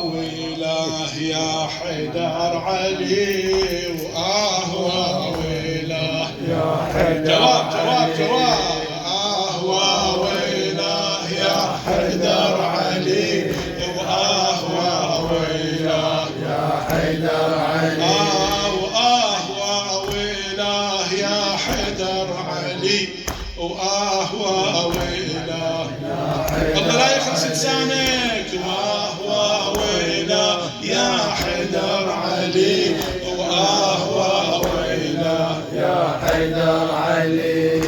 ويله يا حيدر علي ويله يا حيدر جواب ويله يا حيدر علي ويله يا حيدر علي ويله يا حيدر علي ويله الله لا يخلص لسانك ويله يا حيدر علي ويله يا حيدر علي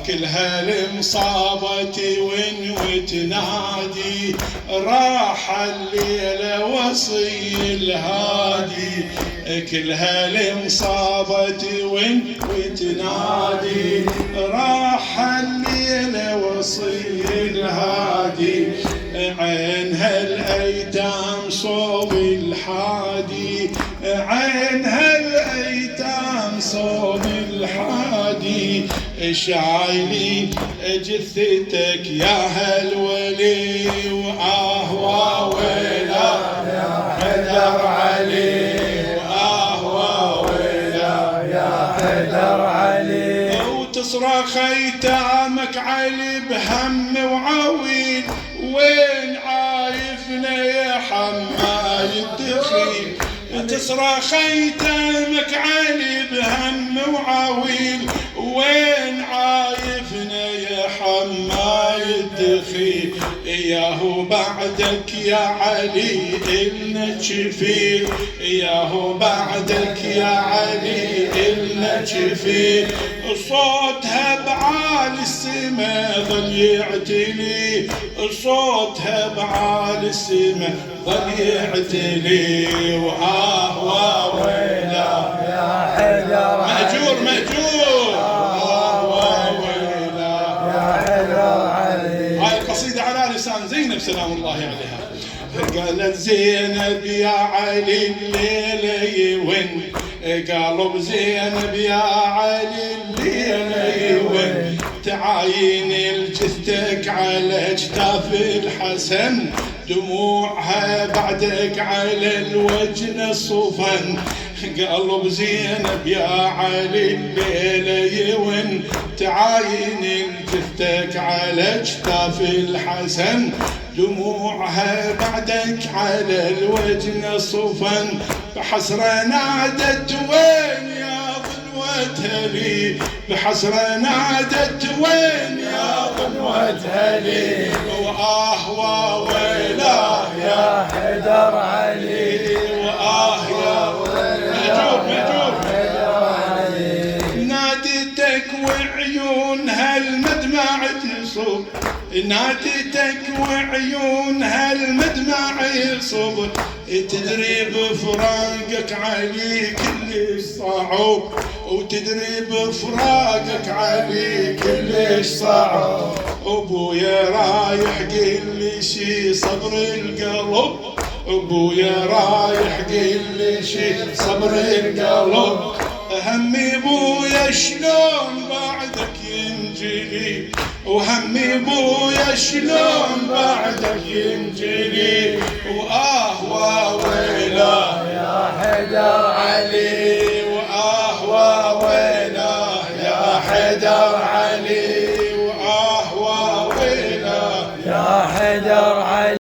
كلها المصابة وتنادي راح الليلة وصي الهادي كلها المصابة وتنادي راح الليلة وصي الهادي عينها الأيتام صوب الحادي عينها الأيتام صوب الحادي شايلين جثتك يا هالولي ويله يا حيدر علي ويله يا حيدر علي وتصرخ ايتامك علي بهم وعويل وين عايفنا يا حماي الدخيل تصرخ ايتامك علي بهم وعويل وين عايفنا يا حماي الدخيل ياهو بعدك يا علي إلنا شفيل ياهو بعدك يا علي إلنا شفيل صوتها بعالي السما ظل يعتلي صوتها بعالي السما ظل يعتلي ويله يا حيدر مأجور ويله يا حيدر علي. هاي القصيدة على لسان زينب سلام الله عليها. قالت زينب يا علي الليلة يون قالوا زينب يا علي الليلة يون تعاين الجثتك على اجتاف الحسن دموعها بعدك على الوجن صفن قلب زينب يا علي الليلة يون تعاين جثتك على اجتاف الحسن دموعها بعدك على الوجن صفن بحسرة نادت وين يا ظلوتها لي بحسرة نادت وين يا ظلوتها لي ويله يا حيدر علي يا مجوب ناديتك وعيونها المدمع تصب ناديتك وعيونها المدمع يصب تدري بفراقك علي كلش صعب وتدري بفراقك علي كلش صعب ابويا رايح قل لي شي صبر القلب ابويا رايح قل لي شي صبر القلب همي ابويا شلون بعدك ينجلي وهمي ابويا شلون بعدك ينجلي